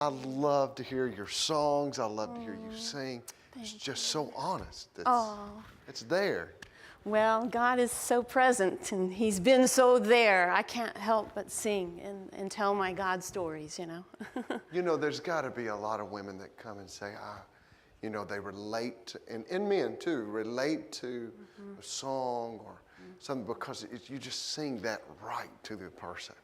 I love to hear your songs. I love to hear you sing. It's just so honest. It's there. Well, God is so present, and He's been so there. I can't help but sing and tell my God stories, you know. You know, there's got to be a lot of women that come and say, you know, they relate, and men too, relate to a song or something because you just sing that right to the person,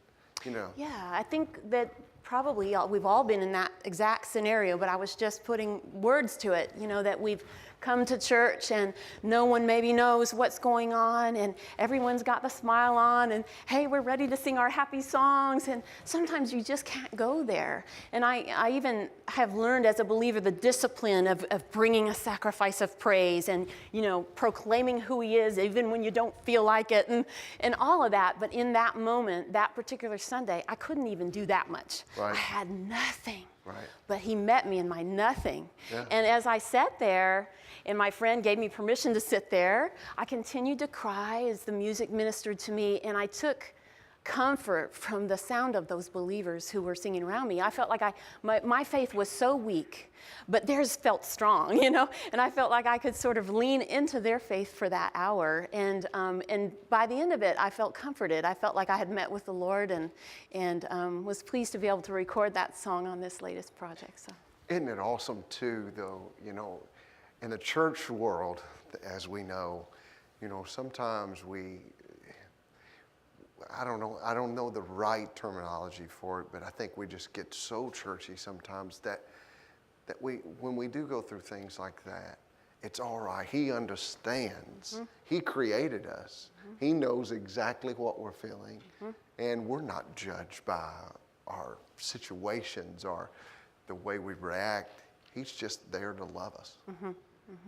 you know. Yeah, I think that probably we've all been in that exact scenario, but I was just putting words to it, you know, that we've come to church and no one maybe knows what's going on and everyone's got the smile on and hey, we're ready to sing our happy songs, and sometimes you just can't go there. And I even have learned as a believer the discipline of bringing a sacrifice of praise and, you know, proclaiming who He is even when you don't feel like it and all of that. But in that moment, that particular Sunday, I couldn't even do that much. Right. I had nothing. Right. But He met me in my nothing. Yeah. And as I sat there, and my friend gave me permission to sit there, I continued to cry as the music ministered to me, and I took comfort from the sound of those believers who were singing around me. I felt like my faith was so weak, but theirs felt strong, you know, and I felt like I could sort of lean into their faith for that hour. And by the end of it, I felt comforted. I felt like I had met with the Lord and was pleased to be able to record that song on this latest project. So. Isn't it awesome too, though, you know, in the church world, as we know, you know, sometimes I don't know the right terminology for it, but I think we just get so churchy sometimes that when we do go through things like that, it's all right. He understands. Mm-hmm. He created us. Mm-hmm. He knows exactly what we're feeling, and we're not judged by our situations or the way we react. He's just there to love us.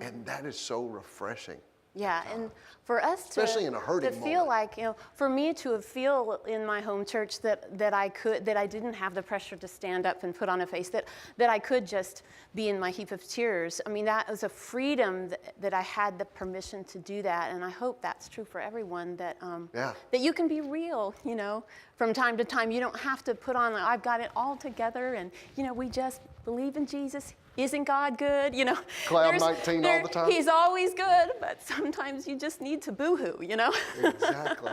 And that is so refreshing. Yeah, and for us especially in a hurting to feel moment. like, you know, for me to feel in my home church that I didn't have the pressure to stand up and put on a face, that I could just be in my heap of tears. I mean, that was a freedom that I had the permission to do that, and I hope that's true for everyone, that that you can be real, you know, from time to time. You don't have to put on, I've got it all together, and, you know, we just believe in Jesus. Isn't God good? You know, Cloud 19 all the time. He's always good, but sometimes you just need to boo-hoo, you know? Exactly.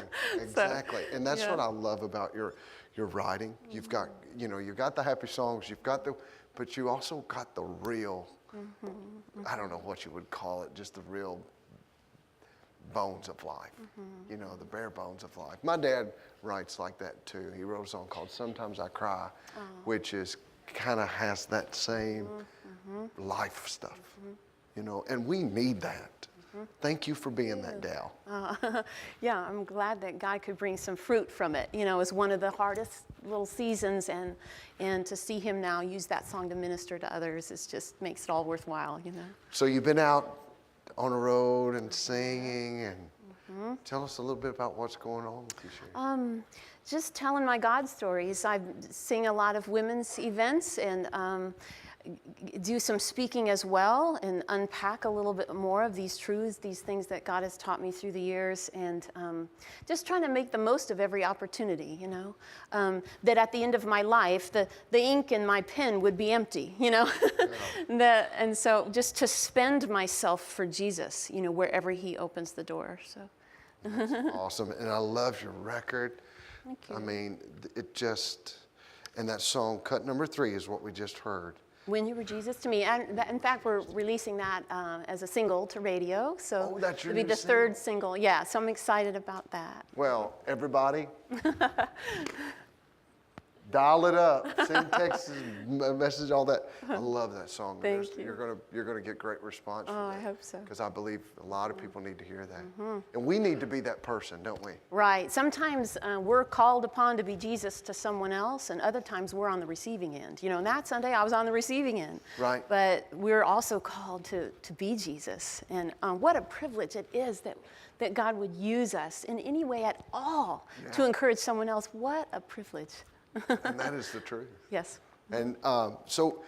So, and that's what I yeah. love about your writing. You've got, you know, you've got the happy songs, but you also got the real, I don't know what you would call it, just the real bones of life, you know, the bare bones of life. My dad writes like that too. He wrote a song called Sometimes I Cry, which is kind of has that same life stuff, you know, and we need that. Thank you for being that gal. Yeah, I'm glad that God could bring some fruit from it. You know, it was one of the hardest little seasons, and to see Him now use that song to minister to others, it just makes it all worthwhile, you know. So you've been out on the road and singing, and tell us a little bit about what's going on with you, Cheri. Just telling my God stories. I sing a lot of women's events and do some speaking as well, and unpack a little bit more of these truths, these things that God has taught me through the years, and just trying to make the most of every opportunity, you know, that at the end of my life, the ink in my pen would be empty, you know, and so just to spend myself for Jesus, you know, wherever He opens the door. So. That's awesome, and I love your record. Thank you. I mean, it just, and that song, Cut Number 3, is what we just heard. When You Were Jesus to Me. And in fact, we're releasing that as a single to radio. So that's your it'll be new the third single. Yeah, so I'm excited about that. Well, everybody, dial it up. Send texts, message, all that. I love that song. Thank you. You're gonna get great response from that. I hope so. Because I believe a lot of people need to hear that. And we need to be that person, don't we? Right. Sometimes we're called upon to be Jesus to someone else, and other times we're on the receiving end. You know, and that Sunday I was on the receiving end. Right. But we're also called to be Jesus. And what a privilege it is that God would use us in any way at all to encourage someone else. What a privilege. And that is the truth. Yes. And so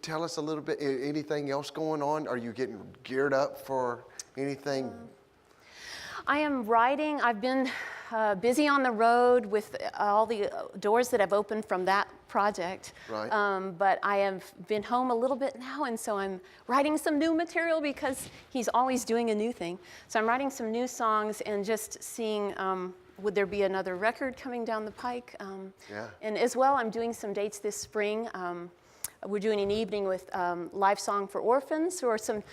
tell us a little bit, anything else going on? Are you getting geared up for anything? I am writing. I've been busy on the road with all the doors that have opened from that project. Right. But I have been home a little bit now, and so I'm writing some new material because he's always doing a new thing. So I'm writing some new songs and just seeing, would there be another record coming down the pike? Yeah. And as well, I'm doing some dates this spring. We're doing an evening with Live Song for Orphans, or some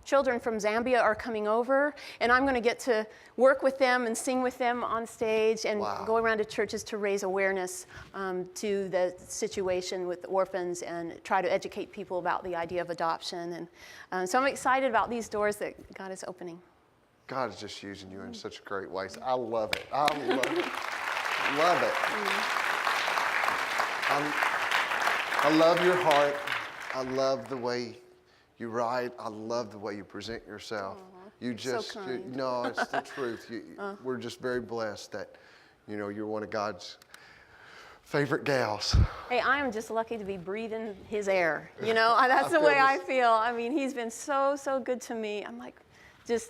children from Zambia are coming over, and I'm going to get to work with them and sing with them on stage and Wow. go around to churches to raise awareness to the situation with orphans and try to educate people about the idea of adoption. And so I'm excited about these doors that God is opening. God is just using you in such great ways. I love it. I love it. Love it. I love your heart. I love the way you write. I love the way you present yourself. You just, so kind. no, it's the truth. We're just very blessed that, you're one of God's favorite gals. Hey, I am just lucky to be breathing his air. That's the way I feel. I mean, he's been so good to me. I'm like,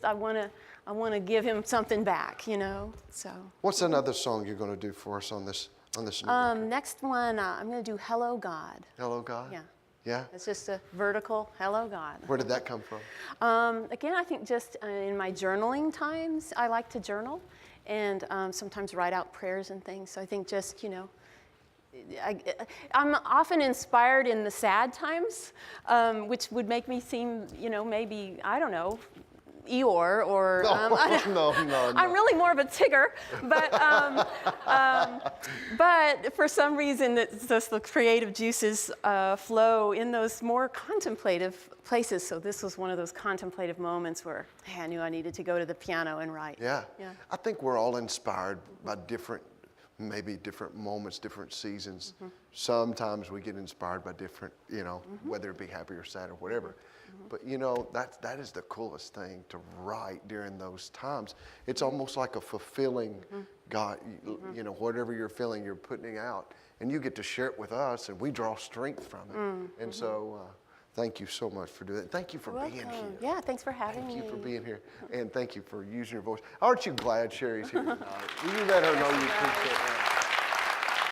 I want to give him something back, So. What's another song you're going to do for us on this new record? Next one, I'm going to do Hello God. Hello, God? Yeah. Yeah? It's just a vertical Hello God. Where did that come from? Again, I think just in my journaling times, I like to journal and sometimes write out prayers and things. So I think just, I'm often inspired in the sad times, which would make me seem, maybe, I don't know, Eeyore or No. I'm really more of a Tigger, but for some reason it's just the creative juices flow in those more contemplative places. So this was one of those contemplative moments where I knew I needed to go to the piano and write. Yeah. I think we're all inspired by maybe different moments, different seasons. Sometimes we get inspired by different, whether it be happy or sad or whatever. But that is the coolest thing, to write during those times. It's almost like a fulfilling God, whatever you're feeling, you're putting out, and you get to share it with us, and we draw strength from it. And so thank you so much for doing that. Thank you for being here. Yeah, thanks for having me. Thank you for being here, and thank you for using your voice. Aren't you glad Cheri's here tonight? Will you let her know you appreciate that?